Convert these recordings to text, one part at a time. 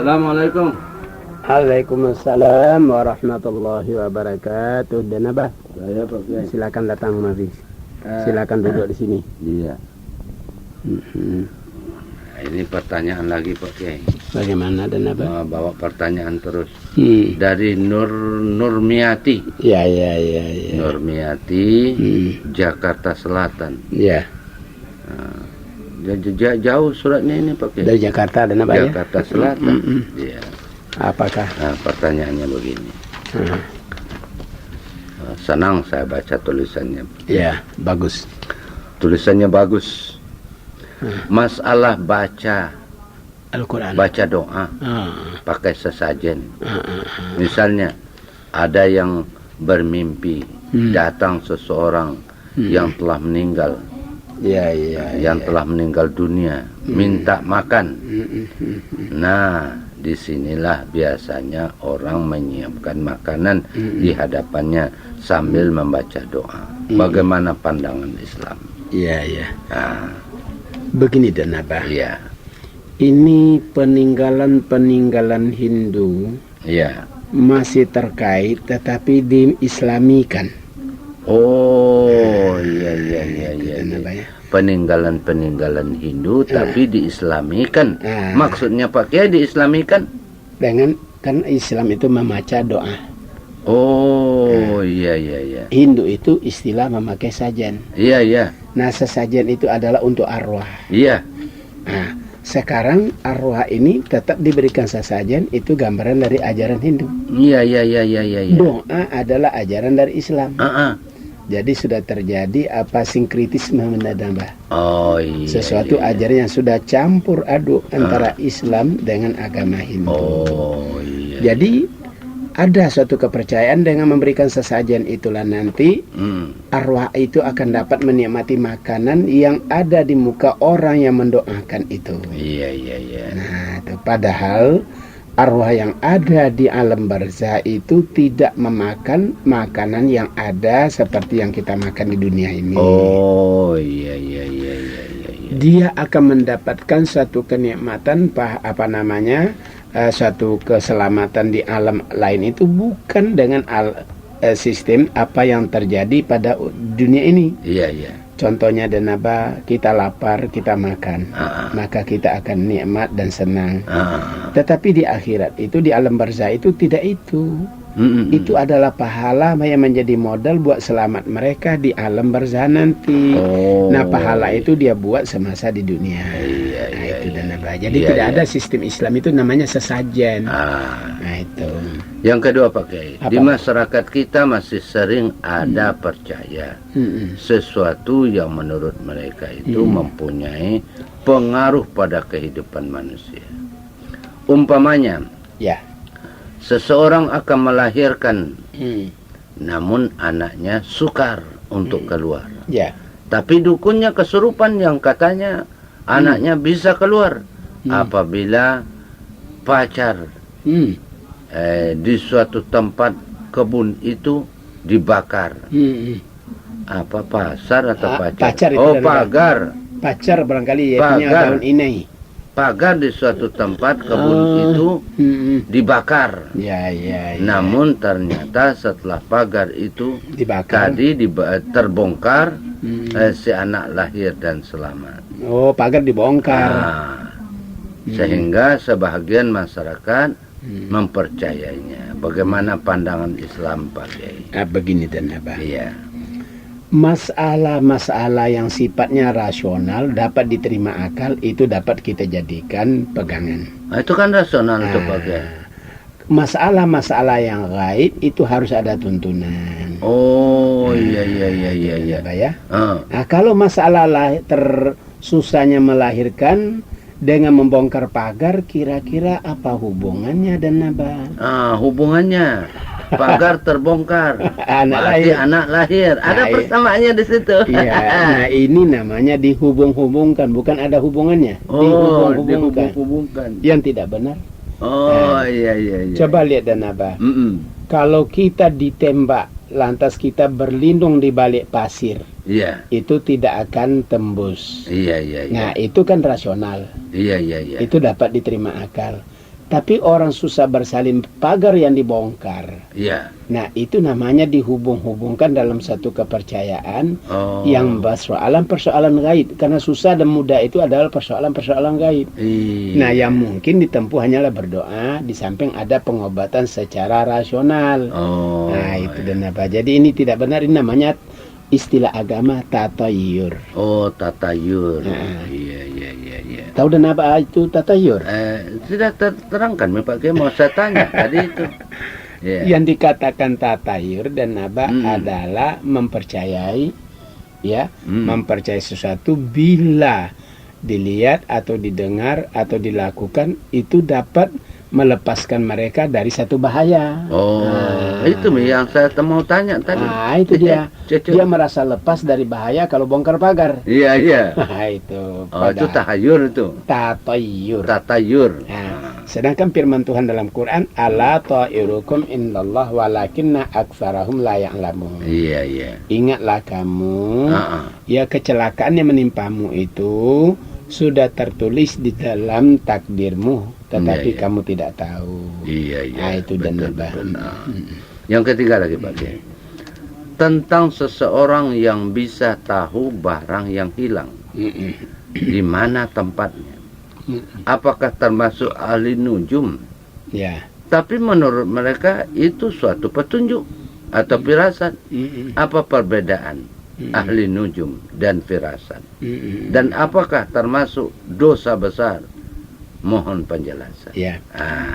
Assalamualaikum. Waalaikumsalam warahmatullahi wabarakatuh. Dan Abah, Saya Pak Kiai. silakan datang mari. Silakan duduk di sini. Iya. Nah, ini pertanyaan lagi Pak Kiai. Bagaimana Dan Abah? Bawa pertanyaan terus. Dari Nurmiati. Ya. Nurmiati, Jakarta Selatan. Ya. Jauh suratnya ini Pak Kiai. Dari Jakarta Dan Abah ya. Jakarta Selatan. Iya. Apakah? Nah, pertanyaannya begini. Senang saya baca tulisannya. Ya, bagus. Tulisannya bagus. Masalah baca Al-Quran. baca doa pakai sesajen. Misalnya ada yang bermimpi datang seseorang yang telah meninggal, yang telah meninggal dunia, minta makan. Nah, disinilah biasanya orang menyiapkan makanan di hadapannya sambil membaca doa. Bagaimana pandangan Islam? Iya. Nah, Begini Dan Abah. iya, Ini peninggalan Hindu iya. masih terkait tetapi diislamikan. Oh, iya. Dan Abah ya. Peninggalan Hindu tapi diislamikan. Ah. Maksudnya Pak Kiai diislamikan? Dengan kan Islam itu membaca doa. Oh, iya. Hindu itu istilah memakai sajen. Iya. Nah, sesajen itu adalah untuk arwah. Iya. Nah, sekarang arwah ini tetap diberikan sesajen, itu gambaran dari ajaran Hindu. Iya. Doa adalah ajaran dari Islam. Ah. Jadi sudah terjadi sinkritisme menambah. Oh, iya. Sesuatu ajaran yang sudah campur aduk antara Islam dengan agama Hindu. Oh, iya. Jadi ada suatu kepercayaan dengan memberikan sesajen itulah nanti arwah itu akan dapat menikmati makanan yang ada di muka orang yang mendoakan itu. Iya. Nah, itu padahal arwah yang ada di alam barzah itu tidak memakan makanan yang ada seperti yang kita makan di dunia ini. Oh, iya. Dia akan mendapatkan suatu kenikmatan suatu keselamatan di alam lain itu bukan dengan sistem apa yang terjadi pada dunia ini. Iya. Contohnya Denaba, kita lapar, kita makan, maka kita akan nikmat dan senang. Tetapi di akhirat itu, di alam barzah itu tidak itu. Itu adalah pahala yang menjadi modal buat selamat mereka di alam barzah nanti. Nah, pahala itu dia buat semasa di dunia. Itu Denaba. Jadi tidak ada sistem Islam itu namanya sesajen. Nah, itu. Yang kedua Pak Kiai, di masyarakat kita masih sering ada percaya sesuatu yang menurut mereka itu mempunyai pengaruh pada kehidupan manusia. Umpamanya, seseorang akan melahirkan, namun anaknya sukar untuk keluar. Tapi dukunnya kesurupan yang katanya anaknya bisa keluar apabila pacar di suatu tempat kebun itu dibakar. Apa pasar atau pacar? Pacar itu pagar. Pacar barangkali ya punya tahun ini. Pagar di suatu tempat kebun itu dibakar. Namun ternyata setelah pagar itu dibakar, terbongkar, si anak lahir dan selamat. Oh, pagar dibongkar. Sehingga sebahagian masyarakat mempercayainya. Bagaimana pandangan Islam Pak Kiai? Begini Dan Abah. Iya. Masalah-masalah yang sifatnya rasional dapat diterima akal itu dapat kita jadikan pegangan. Itu kan rasional itu Pak Kiai. Masalah-masalah yang gaib itu harus ada tuntunan. Oh, iya. Ya. Nah, kalau masalah susahnya melahirkan dengan membongkar pagar, kira-kira apa hubungannya dan Naba? Hubungannya pagar terbongkar, Anak anak lahir. Ada persamaannya di situ. Iya, nah ini namanya dihubung-hubungkan, bukan ada hubungannya. Dihubung-hubungkan. Yang tidak benar. Iya. Coba lihat dan Naba. Kalau kita ditembak, lantas kita berlindung di balik pasir. Iya. Itu tidak akan tembus. Iya. Nah, itu kan rasional. Iya. Itu dapat diterima akal. Tapi orang susah bersalin pagar yang dibongkar. Iya. Nah, itu namanya dihubung-hubungkan dalam satu kepercayaan yang persoalan gaib. Karena susah dan mudah itu adalah persoalan gaib. Iya. Nah, yang mungkin ditempuh hanyalah berdoa, di samping ada pengobatan secara rasional. Nah, itu dan apa. Jadi ini tidak benar, ini namanya istilah agama tatayur. Tatayur. Iya. Tahu dan apa itu tatayur? Tidak terangkan, Pak Kiai, mau saya tanya tadi itu. Yang dikatakan tatayur dan apa adalah mempercayai, mempercayai sesuatu bila dilihat atau didengar atau dilakukan itu dapat melepaskan mereka dari satu bahaya. Itu yang saya mau tanya tadi. Itu dia. Dia merasa lepas dari bahaya kalau bongkar pagar. Iya. Itu. Itu tahayur itu. Tatayur. Sedangkan firman Tuhan dalam Quran, ala ta'irukum indallah walakinna aktsarahum la ya'lamun. Iya. Ingatlah kamu, ya kecelakaan yang menimpamu itu sudah tertulis di dalam takdirmu, tetapi kamu tidak tahu. Iya. Itu dan betul. Yang ketiga lagi Pak Kiai, tentang seseorang yang bisa tahu barang yang hilang, di mana tempatnya. Apakah termasuk ahli nujum? Ya. Tapi menurut mereka itu suatu petunjuk atau firasat. Apa perbedaan ahli nujum dan firasat? Dan apakah termasuk dosa besar? Mohon penjelasan. Ya.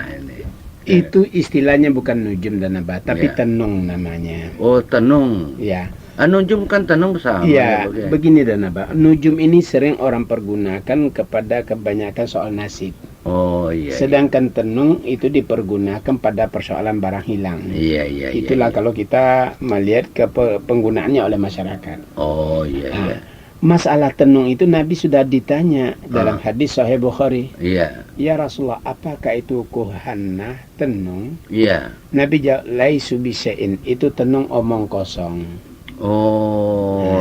Ini. Itu istilahnya bukan nujum dan apa, tapi tenung namanya. Tenung. Ya. Nujum kan tenung sama. Iya, begini dan apa. Nujum ini sering orang pergunakan kepada kebanyakan soal nasib. Iya. Sedangkan tenung itu dipergunakan pada persoalan barang hilang. Iya. Itulah kalau kita melihat ke penggunaannya oleh masyarakat. Iya. Masalah tenung itu Nabi sudah ditanya dalam hadis Sahih Bukhari. Iya. Ya Rasulullah, apakah itu kuhannah tenung? Iya. Nabi jawab, laisu bisya'in, itu tenung omong kosong.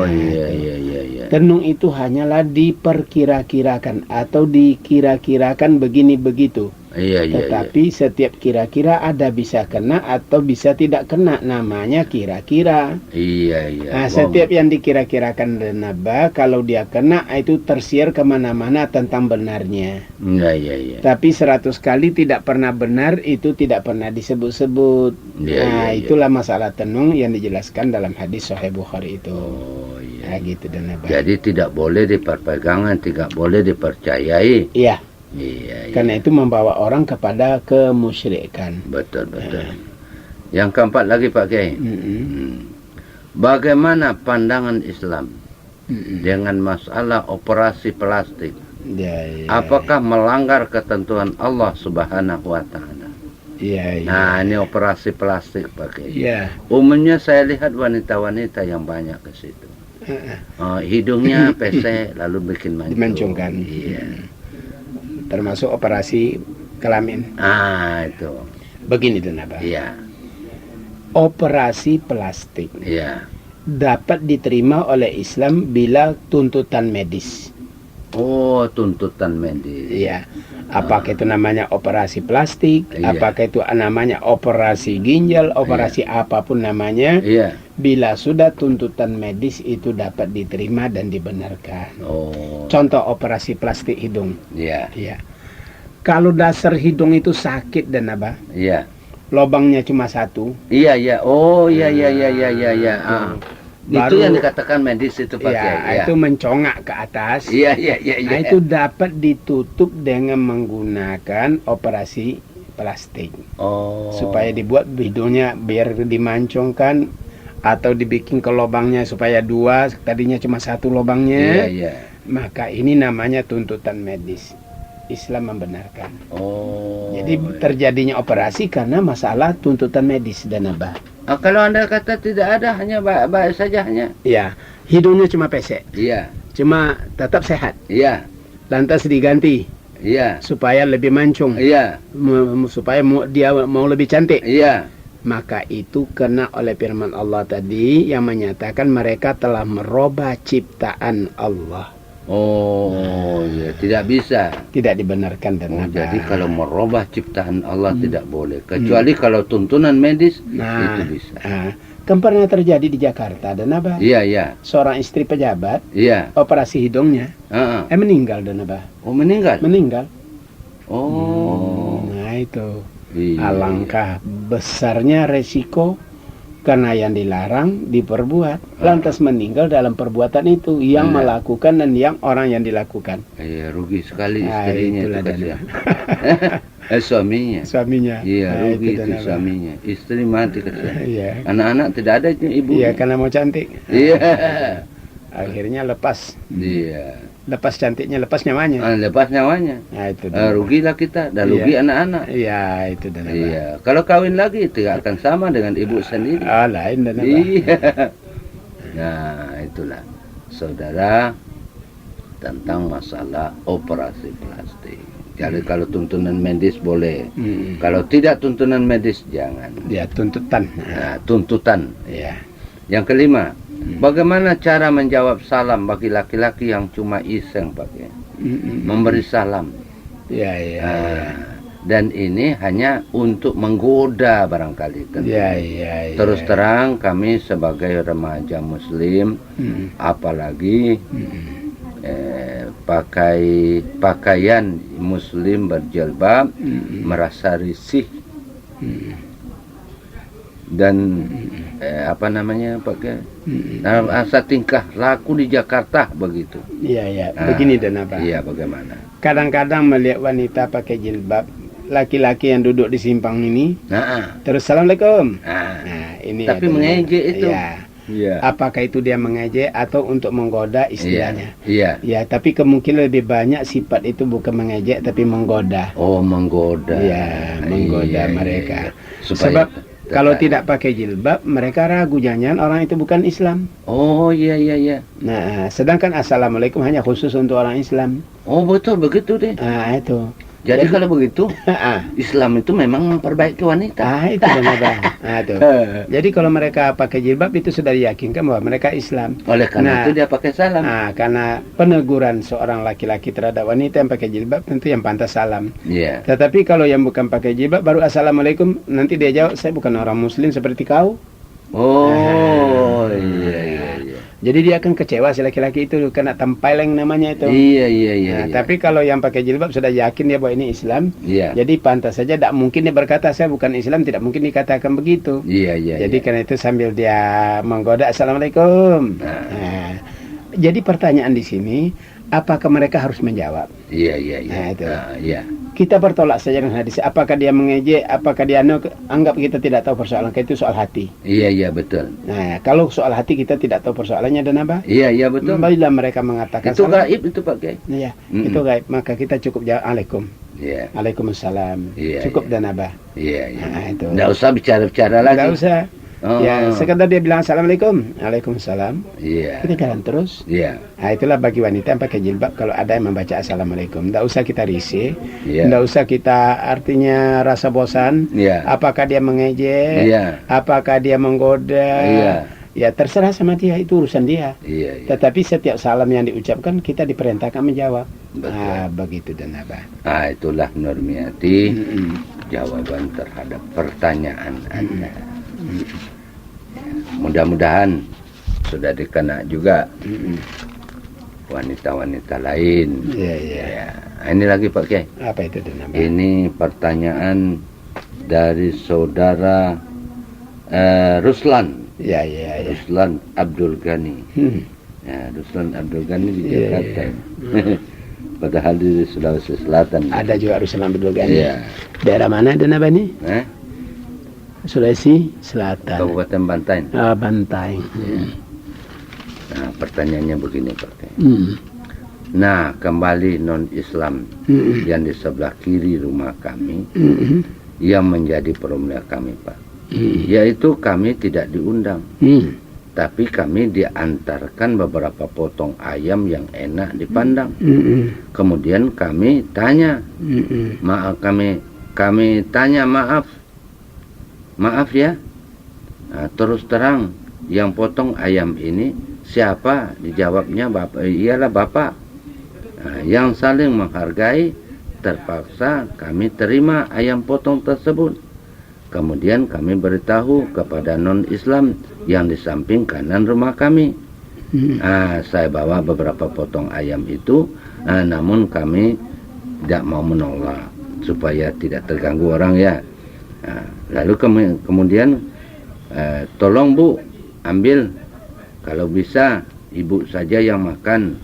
Iya. Tenung itu hanyalah diperkira-kirakan atau dikira-kirakan begini begitu. Iya. Tetapi setiap kira-kira ada bisa kena atau bisa tidak kena, namanya kira-kira. Iya. Nah, setiap yang dikira-kirakan dan kalau dia kena itu tersiar kemana-mana tentang benarnya. Iya. Tapi 100 kali tidak pernah benar itu tidak pernah disebut-sebut. Iya. Itulah masalah tenung yang dijelaskan dalam hadis Sahih Bukhari itu. Nah, gitu dan Jadi tidak boleh diperpegangan, tidak boleh dipercayai. Iya. Iya. Karena itu membawa orang kepada kemusyrikan. Betul. Yang keempat lagi Pak Kiai. Bagaimana pandangan Islam dengan masalah operasi plastik? Apakah melanggar ketentuan Allah Subhanahu wa taala? Iya. Nah, ini operasi plastik Pak Kiai. Iya. Umumnya saya lihat wanita-wanita yang banyak ke situ. Hidungnya pesek lalu bikin mancung. Dimancungkan. Iya. Termasuk operasi kelamin. Itu. Begini dan apa? Iya. Operasi plastik. Iya. Dapat diterima oleh Islam bila tuntutan medis. Tuntutan medis. Iya. Apakah itu namanya operasi plastik? Iya. Apakah itu namanya operasi ginjal? Operasi apapun namanya? Iya. Bila sudah tuntutan medis itu dapat diterima dan dibenarkan. Contoh operasi plastik hidung. Iya. Kalau dasar hidung itu sakit dan apa? Iya. Lobangnya cuma satu. Iya. Iya. Itu yang dikatakan medis itu Pak Kiai. Itu mencongak ke atas. Iya. Nah, itu dapat ditutup dengan menggunakan operasi plastik. Supaya dibuat hidungnya biar dimancungkan atau dibikin ke lubangnya supaya 2, tadinya cuma 1 lubangnya. Iya. Maka ini namanya tuntutan medis. Islam membenarkan. Jadi terjadinya operasi karena masalah tuntutan medis dan apa? Kalau Anda kata tidak ada, hanya baik saja hanya. Ya, hidungnya cuma pesek. Iya. Cuma tetap sehat. Iya. Lantas diganti. Iya. Supaya lebih mancung. Iya. Supaya dia mau lebih cantik. Iya. Maka itu kena oleh firman Allah tadi yang menyatakan mereka telah merubah ciptaan Allah. Ya, tidak bisa. Tidak dibenarkan dan jadi kalau merubah ciptaan Allah tidak boleh. Kecuali kalau tuntunan medis itu bisa. Kan pernah terjadi di Jakarta dan apa? Iya, iya. Seorang istri pejabat, iya, operasi hidungnya, meninggal dan apa? Meninggal. Meninggal. Nah itu. Iya. Alangkah besarnya resiko karena yang dilarang diperbuat, lantas meninggal dalam perbuatan itu yang melakukan dan yang orang yang dilakukan. Iya, rugi sekali istrinya itu kasihan. Suaminya. Suaminya. Iya, rugi itu suaminya. Istri mati kasihan. Iya. Anak-anak tidak ada ibu. Iya, karena mau cantik. Iya. Akhirnya lepas. Iya. Lepas cantiknya, lepas nyawanya. Lepas nyawanya. Nah, itu rugilah kita dan rugi anak-anak. Iya, itu dan apa? Iya. Kalau kawin lagi tidak akan sama dengan ibu sendiri. Lain dan apa? Iya. Nah, itulah saudara tentang masalah operasi plastik. Jadi kalau tuntunan medis boleh. Kalau tidak tuntunan medis jangan. Ya, tuntutan. Nah, tuntutan. Iya. Yang kelima, bagaimana cara menjawab salam bagi laki-laki yang cuma iseng pakai memberi salam? Ya, ya. Dan ini hanya untuk menggoda barangkali. Ya, ya, ya. Terus terang kami sebagai remaja Muslim, apalagi pakaian Muslim berjilbab, merasa risih dan pakai rasa tingkah laku di Jakarta begitu. Iya, iya. Begini dan apa? Iya, bagaimana? Kadang-kadang melihat wanita pakai jilbab, laki-laki yang duduk di simpang ini, terus assalamualaikum. Ini tapi mengejek itu. Iya. Apakah itu dia mengejek atau untuk menggoda istilahnya? Iya. Ya, tapi kemungkinan lebih banyak sifat itu bukan mengejek tapi menggoda. Menggoda. Iya, menggoda mereka. Sebab kalau tidak pakai jilbab, mereka ragu jangan orang itu bukan Islam. Iya. Nah, sedangkan assalamualaikum hanya khusus untuk orang Islam. Betul begitu deh. Itu. Jadi kalau begitu, Islam itu memang memperbaiki wanita. Itu benar. Itu. Jadi kalau mereka pakai jilbab itu sudah diyakinkan bahwa mereka Islam. Oleh karena itu dia pakai salam. Karena peneguran seorang laki-laki terhadap wanita yang pakai jilbab tentu yang pantas salam. Iya. Tetapi kalau yang bukan pakai jilbab baru assalamualaikum, nanti dia jawab saya bukan orang Muslim seperti kau. Iya. Jadi dia akan kecewa si laki-laki itu kena tempeleng namanya itu. Iya. Tapi kalau yang pakai jilbab sudah yakin dia bahwa ini Islam. Iya. Jadi pantas saja tidak mungkin dia berkata saya bukan Islam, tidak mungkin dikatakan begitu. Iya. Jadi karena itu sambil dia menggoda assalamualaikum. Jadi pertanyaan di sini, apakah mereka harus menjawab? Iya. Itu. Iya. Kita bertolak saja dengan hadis. Apakah dia mengejek, apakah dia anggap kita tidak tahu persoalan, itu soal hati. Iya, betul. Nah, kalau soal hati kita tidak tahu persoalannya dan apa? Iya, betul. Bila mereka mengatakan itu gaib itu Pak Kiai. Iya, itu gaib. Maka kita cukup jawab alaikum. Iya. Waalaikumsalam. Cukup dan apa? Iya. Itu. Nggak usah bicara-bicara lagi. Nggak usah. Ya, sekedar dia bilang assalamualaikum, waalaikumsalam. Iya. Kita jalan terus. Iya. Itulah bagi wanita yang pakai jilbab kalau ada yang membaca assalamualaikum, tidak usah kita risih, tidak usah kita artinya rasa bosan. Apakah dia mengejek, apakah dia menggoda, ya terserah sama dia, itu urusan dia. Tetapi setiap salam yang diucapkan kita diperintahkan menjawab. Begitu dan apa? Itulah Nurmiati jawaban terhadap pertanyaan Anda. Mudah-mudahan sudah dikena juga wanita-wanita lain. Ini lagi Pak Kiai. Apa itu namanya? Ini pertanyaan dari saudara Ruslan. Ruslan Abdul Ghani. Ruslan Abdul Ghani di Jakarta. Padahal di Sulawesi Selatan. Ada juga Ruslan Abdul Ghani. Daerah mana dan apa ini? Sulawesi Selatan. Kabupaten Bantaeng. Bantaeng. Nah, pertanyaannya begini Pak. Nah, kembali non-Islam yang di sebelah kiri rumah kami, yang menjadi problem kami, Pak. Yaitu kami tidak diundang. Tapi kami diantarkan beberapa potong ayam yang enak dipandang. Kemudian kami tanya, kami tanya maaf ya. Nah, terus terang, yang potong ayam ini siapa? Dijawabnya bapak. Iyalah bapak. Nah, yang saling menghargai, terpaksa kami terima ayam potong tersebut. Kemudian kami beritahu kepada non-Islam yang di samping kanan rumah kami. Saya bawa beberapa potong ayam itu, namun kami tidak mau menolak supaya tidak terganggu orang ya. Lalu kemudian tolong Bu, ambil, kalau bisa ibu saja yang makan.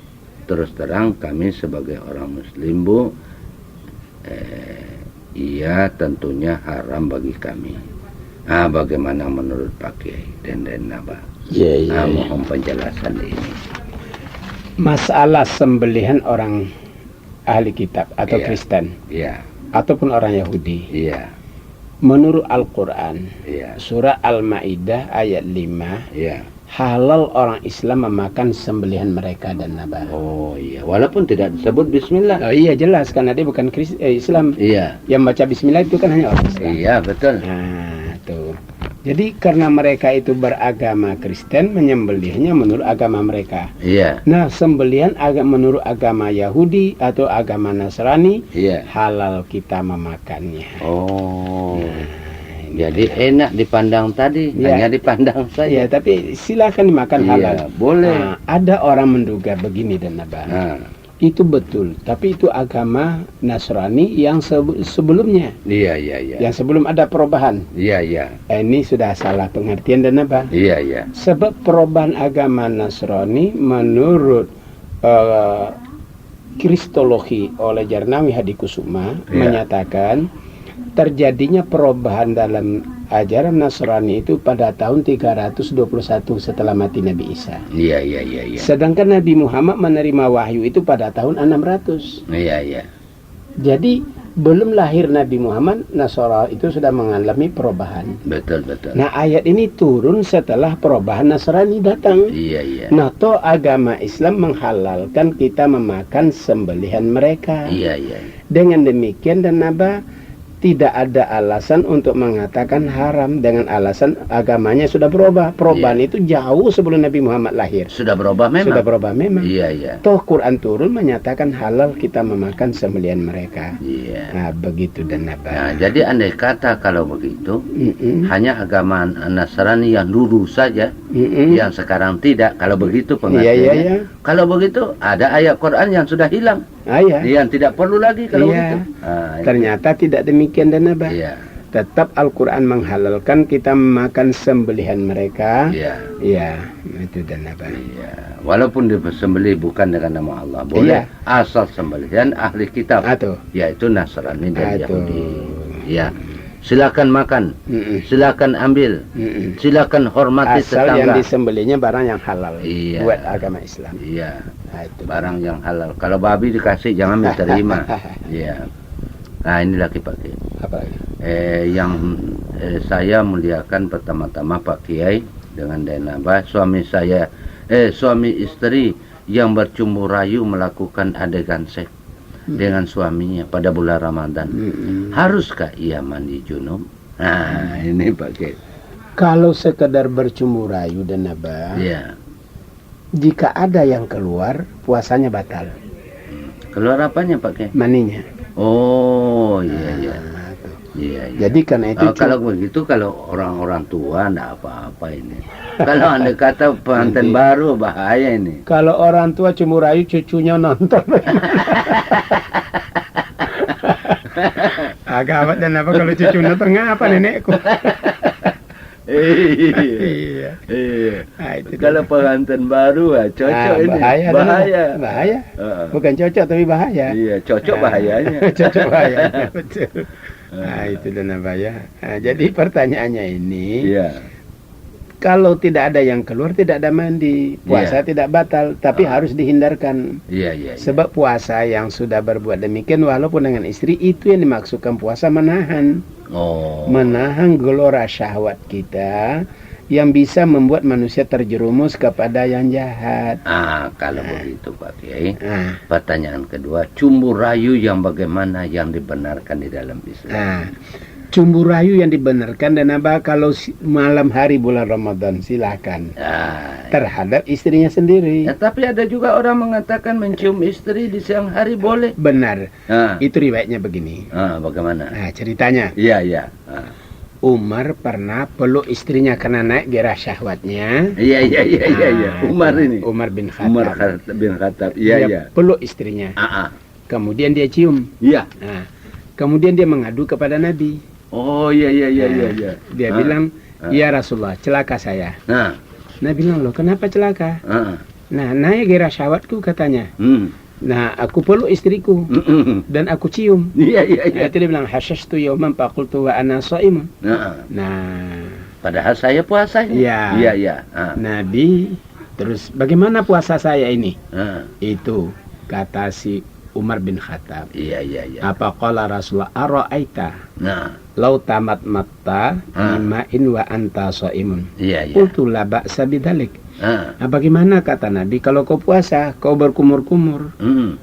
Terus terang kami sebagai orang Muslim, Bu, iya tentunya haram bagi kami. Bagaimana menurut Pak Kiai dan Naba? Mohon penjelasan ini. Masalah sembelihan orang ahli kitab atau Kristen, ataupun orang Yahudi. Menurut Al-Quran, surah Al-Ma'idah ayat 5, halal orang Islam memakan sembelihan mereka dan Naba. Oh iya, walaupun tidak disebut Bismillah. Oh iya jelas, karena dia bukan Islam. Yang baca Bismillah itu kan hanya orang Islam. Iya betul. Nah tuh. Jadi karena mereka itu beragama Kristen, menyembelihnya menurut agama mereka. Nah, sembelihan menurut agama Yahudi atau agama Nasrani, halal kita memakannya. Jadi enak dipandang tadi, hanya dipandang saja. Tapi silakan dimakan halal. Boleh. Ada orang menduga begini dan Naba. Itu betul, tapi itu agama Nasrani yang sebelumnya. Yang sebelum ada perubahan. Ini sudah salah pengertian dan Naba. Sebab perubahan agama Nasrani menurut Kristologi oleh Jarnawi Hadikusuma menyatakan terjadinya perubahan dalam ajaran Nasrani itu pada tahun 321 setelah mati Nabi Isa. Sedangkan Nabi Muhammad menerima wahyu itu pada tahun 600. Jadi belum lahir Nabi Muhammad, Nasrani itu sudah mengalami perubahan. Betul. Nah, ayat ini turun setelah perubahan Nasrani datang. Nah, toh agama Islam menghalalkan kita memakan sembelihan mereka. Dengan demikian dan Naba, tidak ada alasan untuk mengatakan haram dengan alasan agamanya sudah berubah. Perubahan itu jauh sebelum Nabi Muhammad lahir. Sudah berubah memang. Toh Quran turun menyatakan halal kita memakan sembelihan mereka. Nah, begitu dan Naba. Nah, jadi andai kata kalau begitu, hanya agama Nasrani yang dulu saja, yang sekarang tidak. Kalau begitu pengertiannya. Kalau begitu ada ayat Quran yang sudah hilang. Yang tidak perlu lagi kalau begitu. Ternyata tidak demikian dan Naba. Tetap Al-Quran menghalalkan kita memakan sembelihan mereka. Itu dan Naba. Walaupun disembelih bukan dengan nama Allah, boleh. Asal sembelihan ahli kitab, yaitu Nasrani dan Yahudi. Silakan makan, silakan ambil, silakan hormati asal tetangga. Yang disembelihnya barang yang halal buat agama Islam. Nah, itu barang yang halal. Kalau babi dikasih jangan diterima. Nah, ini lagi Pak Kiai. Apa lagi? Yang saya muliakan pertama-tama Pak Kiai dengan Denaba, suami istri yang bercumbu rayu melakukan adegan seks dengan suaminya pada bulan Ramadan. Haruskah ia mandi junub? Nah, ini Pak Kiai. Kalau sekedar bercumbu rayu dan Naba, jika ada yang keluar, puasanya batal. Keluar apanya Pak Kiai? Maninya. Oh iya. Jadi karena itu kalau begitu, kalau orang-orang tua enggak apa-apa ini. Kalau Anda kata pengantin baru bahaya ini. Kalau orang tua cumbu rayu cucunya nonton. Agak dan apa kalau cucu nonton ngapa nenekku? Iya. Kalau pengantin baru cocok ini. Bahaya. Bukan cocok tapi bahaya. Iya, cocok bahayanya. Cocok bahayanya, betul. Itu dan bahaya. Jadi pertanyaannya ini, Kalau tidak ada yang keluar, tidak ada mandi, puasa tidak batal, tapi harus dihindarkan. Sebab puasa yang sudah berbuat demikian walaupun dengan istri, itu yang dimaksudkan puasa menahan. Menahan gelora syahwat kita yang bisa membuat manusia terjerumus kepada yang jahat. Kalau begitu Pak Kiai, pertanyaan kedua, cumbu rayu yang bagaimana yang dibenarkan di dalam Islam? Cumbu rayu yang dibenarkan dan apa kalau malam hari bulan Ramadan silakan terhadap istrinya sendiri. Tapi ada juga orang mengatakan mencium istri di siang hari boleh. Benar. Itu riwayatnya begini. Bagaimana? Ceritanya. Iya. Umar pernah peluk istrinya karena naik gairah syahwatnya. Iya. Umar ini. Umar bin Khattab. Iya. Peluk istrinya. Kemudian dia cium. Iya. Kemudian dia mengadu kepada Nabi. Iya. Dia bilang, ya Rasulullah, celaka saya. Nabi bilang, loh kenapa celaka? Naik gairah syahwatku katanya. Nah, aku peluk istriku dan aku cium. Iya. Itu dia bilang, hasyastu yauman faqultu wa ana shaimun. Padahal saya puasa. Iya. Nabi, terus bagaimana puasa saya ini? Itu kata si Umar bin Khattab. Iya. Apa qala Rasulullah ara'aita? Lau tamat matta ma'in wa anta shaimun. Qultu la ba'sa bidzalik. Bagaimana kata Nabi kalau kau puasa, kau berkumur-kumur.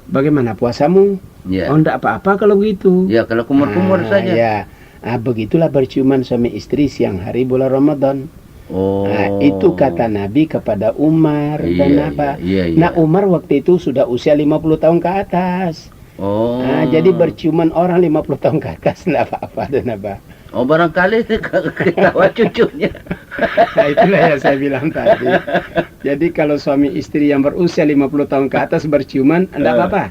Bagaimana puasamu? Enggak apa-apa kalau begitu. Ya, kalau kumur-kumur saja. Begitulah berciuman suami istri siang hari bulan Ramadan. Itu kata Nabi kepada Umar dan apa. Nah, Umar waktu itu sudah usia 50 tahun ke atas. Jadi berciuman orang 50 tahun ke atas tidak apa-apa dan apa. Barangkali ketawa cucunya. Itulah yang saya bilang tadi. Jadi kalau suami istri yang berusia 50 tahun ke atas berciuman tidak apa-apa.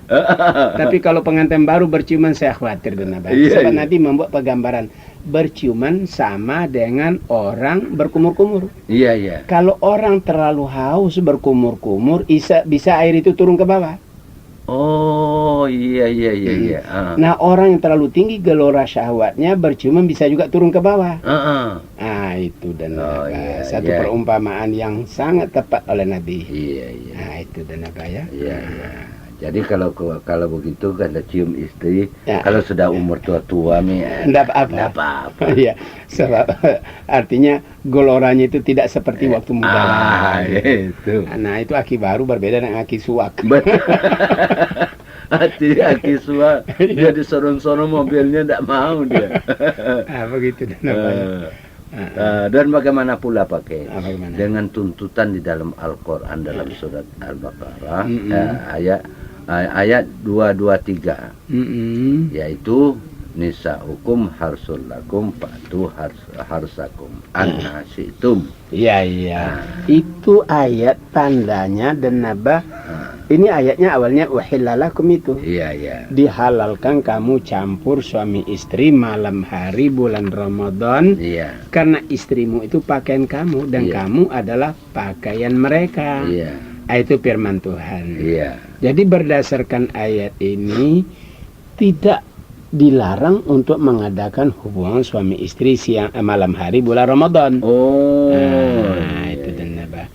Tapi kalau pengantin baru berciuman saya khawatir dan apa. Sebab Nabi membuat penggambaran berciuman sama dengan orang berkumur-kumur. Iya. Kalau orang terlalu haus berkumur-kumur, bisa air itu turun ke bawah. Iya. Nah, orang yang terlalu tinggi gelora syahwatnya berciuman bisa juga turun ke bawah. Itu dan satu perumpamaan yang sangat tepat oleh Nabi. Iya. Itu dan apa ya. Iya. Jadi kalau begitu kalau cium istri, kalau sudah umur tua-tua enggak apa-apa. Iya. Sebab artinya geloranya itu tidak seperti waktu muda. Itu. Nah, itu aki baru berbeda dengan aki suak. Aki suak dia disorong-sorong mobilnya tidak mau dia. Begitu dan apa ya. Dan bagaimana pula pakai dengan tuntutan di dalam Al-Quran dalam surat Al-Baqarah ayat 223 yaitu nisa hukum harsul lakum fatu harsakum anasitum. Iya. Itu ayat tandanya dan nabah. Ini ayatnya awalnya uhillalakum itu. Iya. Dihalalkan kamu campur suami istri malam hari bulan Ramadan. Iya. Karena istrimu itu pakaian kamu dan kamu adalah pakaian mereka. Iya. Itu firman Tuhan. Iya. Jadi berdasarkan ayat ini tidak dilarang untuk mengadakan hubungan suami istri malam hari bulan Ramadan. Itu dan apa.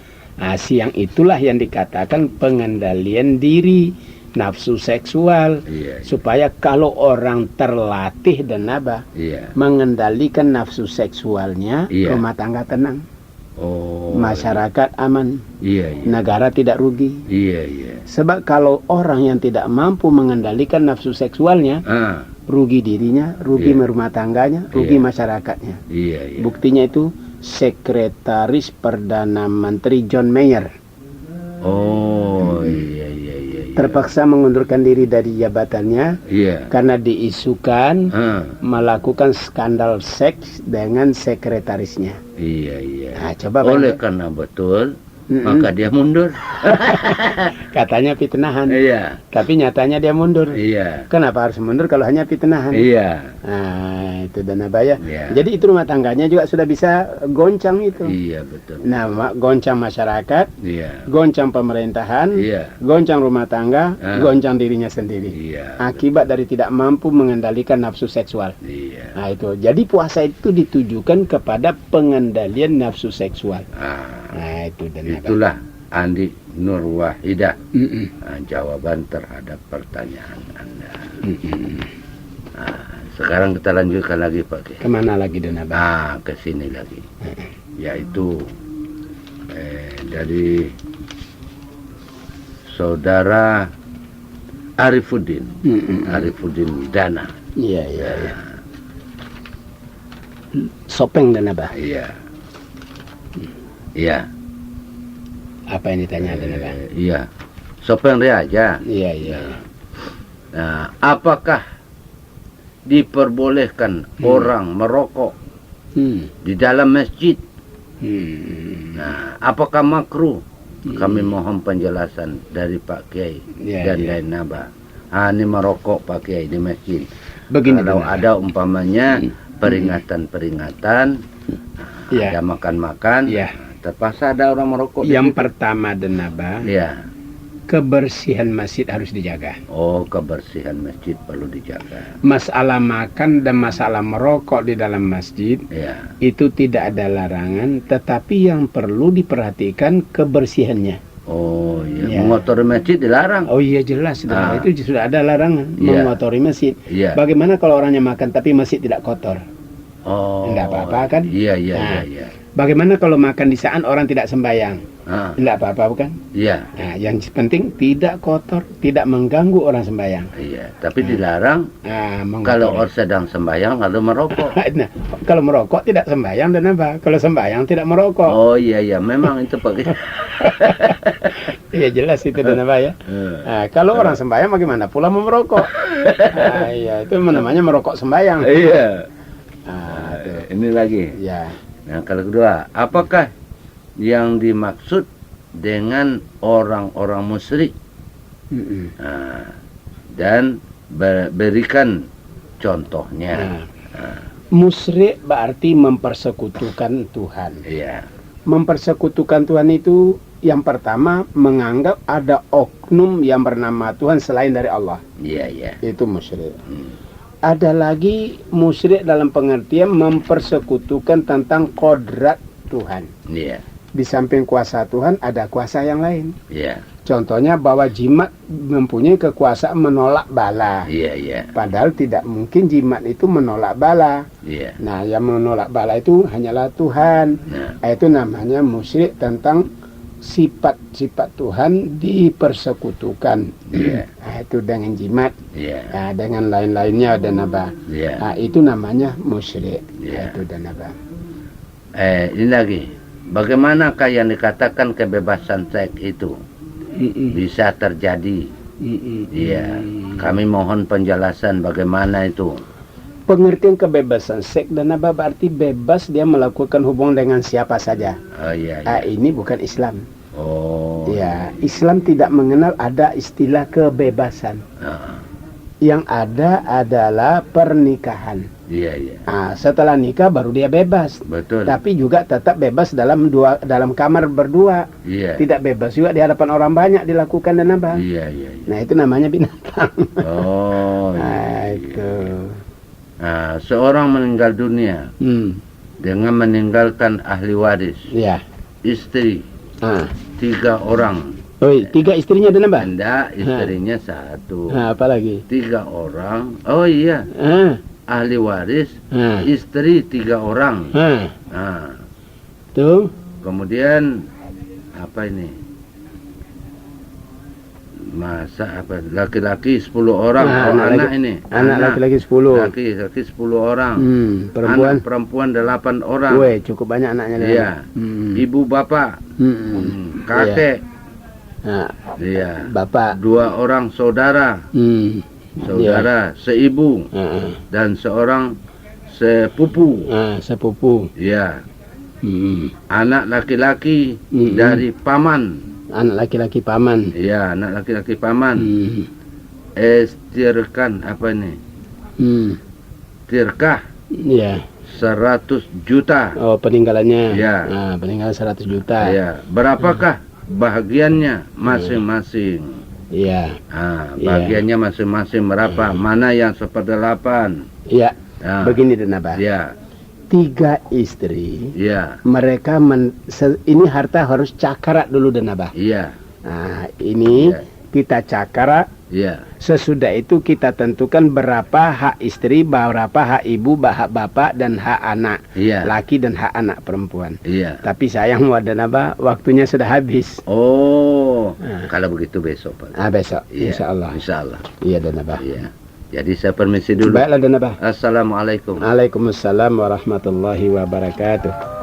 Siang itulah yang dikatakan pengendalian diri nafsu seksual supaya kalau orang terlatih dan apa mengendalikan nafsu seksualnya rumah tangga tenang. Masyarakat aman. Negara tidak rugi. Sebab kalau orang yang tidak mampu mengendalikan nafsu seksualnya rugi dirinya, rugi rumah tangganya, rugi masyarakatnya. Buktinya itu Sekretaris Perdana Menteri John Mayer terpaksa mengundurkan diri dari jabatannya karena diisukan melakukan skandal seks dengan sekretarisnya. Coba oleh karena betul maka dia mundur. Katanya fitnahan. Iya. Tapi nyatanya dia mundur. Iya. Kenapa harus mundur kalau hanya fitnahan? Iya. Nah, itu Danabaya. Iya. Jadi itu rumah tangganya juga sudah bisa goncang itu. Iya, betul. Nah, goncang masyarakat, Iya. goncang pemerintahan, Iya. goncang rumah tangga, goncang dirinya sendiri. Iya. Akibat dari tidak mampu mengendalikan nafsu seksual. Iya. Nah, itu. Jadi puasa itu ditujukan kepada pengendalian nafsu seksual. Nah, itu Danabaya. Itulah Andi Nur Wahidah. Mm-mm. Jawaban terhadap pertanyaan Anda. Sekarang kita lanjutkan lagi Pak Kiai. Kemana lagi Danabaya? Ke sini lagi. Yaitu dari saudara Arifuddin. Arifuddin Dana. Iya, iya, iya. Sopeng Danabaya. Iya. Iya. Apa yang ditanya Danabaya? Iya. Sopeng Riaja. Iya, iya. Nah, apakah diperbolehkan orang merokok di dalam masjid? Nah, apakah makruh? Kami mohon penjelasan dari Pak Kiai dan lain naba. Ini merokok Pak Kiai di masjid. Begini, kalau ada umpamanya peringatan-peringatan, ada makan-makan, terpaksa ada orang merokok. Yang pertama Danaba, kebersihan masjid harus dijaga. Oh, kebersihan masjid perlu dijaga. Masalah makan dan masalah merokok di dalam masjid, itu tidak ada larangan, tetapi yang perlu diperhatikan kebersihannya. Oh iya, mengotori masjid dilarang. Oh iya jelas, itu sudah ada larangan mengotori masjid. Bagaimana kalau orangnya makan tapi masjid tidak kotor? Oh, tidak apa-apa kan? Iya. Bagaimana kalau makan di saat orang tidak sembahyang? Tidak apa-apa bukan? Iya. Nah, yang penting tidak kotor, tidak mengganggu orang sembahyang. Iya, tapi dilarang kalau orang sedang sembahyang lalu merokok. Nah, kalau merokok tidak sembahyang dan apa? Kalau sembahyang tidak merokok. Oh iya, memang itu Pak. Iya jelas itu dan apa ya. Nah, kalau orang sembahyang bagaimana? Pula mau merokok. Iya, itu namanya merokok sembahyang. Iya. Ini lagi. Ya. Nah, kalau kedua, apakah yang dimaksud dengan orang-orang musyrik? Dan berikan contohnya. Musyrik berarti mempersekutukan Tuhan. Iya. Mempersekutukan Tuhan itu yang pertama menganggap ada oknum yang bernama Tuhan selain dari Allah. Iya. Itu musyrik. Ada lagi musyrik dalam pengertian mempersekutukan tentang kodrat Tuhan. Iya. Di samping kuasa Tuhan ada kuasa yang lain. Iya. Contohnya bahwa jimat mempunyai kekuasaan menolak bala. Iya. Padahal tidak mungkin jimat itu menolak bala. Iya. Nah, yang menolak bala itu hanyalah Tuhan. Itu namanya musyrik tentang sifat-sifat Tuhan dipersekutukan. Nah, itu dengan jimat. Nah, dengan lain-lainnya dan apa. Nah, itu namanya musyrik. Itu dan apa. Ini lagi. Bagaimanakah yang dikatakan kebebasan seks itu bisa terjadi? Iya. Kami mohon penjelasan bagaimana itu. Pengertian kebebasan seks dan apa berarti bebas dia melakukan hubungan dengan siapa saja. Oh iya. Ini bukan Islam. Oh. Ya, Islam tidak mengenal ada istilah kebebasan. Yang ada adalah pernikahan. Iya. Nah, setelah nikah baru dia bebas. Betul. Tapi juga tetap bebas dalam kamar berdua. Iya. Tidak bebas juga di hadapan orang banyak dilakukan dan apa. Iya. Nah, itu namanya binatang. Oh. Nah, itu. Nah, seorang meninggal dunia dengan meninggalkan ahli waris. Iya. Istri. 3 orang. Oh, 3 istrinya dan apa? Enggak, istrinya 1. Nah, apa lagi? 3 orang. Oh iya. Ahli waris, istri 3 orang. Nah, tuh. Kemudian apa ini? Masa apa? Laki-laki 10 orang. Anak ini. Anak laki-laki 10. Laki-laki 10 orang. Perempuan? Anak perempuan 8 orang. Weh, cukup banyak anaknya. Iya. Ibu bapak. Kakek. Iya. Bapak. 2 orang saudara. Saudara seibu dan seorang sepupu. Sepupu. Ya. Anak laki-laki dari paman. Anak laki-laki paman. Ya, anak laki-laki paman. Estirkan apa ini? Tirkah Ya. 100 juta. Oh, peninggalannya. Ya. Nah, peninggalan 100 juta. Ya. Berapakah bahagiannya masing-masing? Iya. Bagiannya masing-masing berapa? Mana yang 1/8? Iya. Begini dan Abah. Ya. 3 istri. Ya. Mereka ini harta harus cakara dulu dan Abah. Iya. Nah, ini kita cakara. Iya. Sesudah itu kita tentukan berapa hak istri, berapa hak ibu, hak bapak dan hak anak. Iya. Laki dan hak anak perempuan. Iya. Tapi sayang dan Abah, waktunya sudah habis. Oh, kalau begitu besok, Pak. Besok, Iya. insya Allah. Insya Allah. Iya dan Abah. Iya. Jadi saya permisi dulu. Baiklah dan Abah. Assalamualaikum. Waalaikumsalam warahmatullahi wabarakatuh.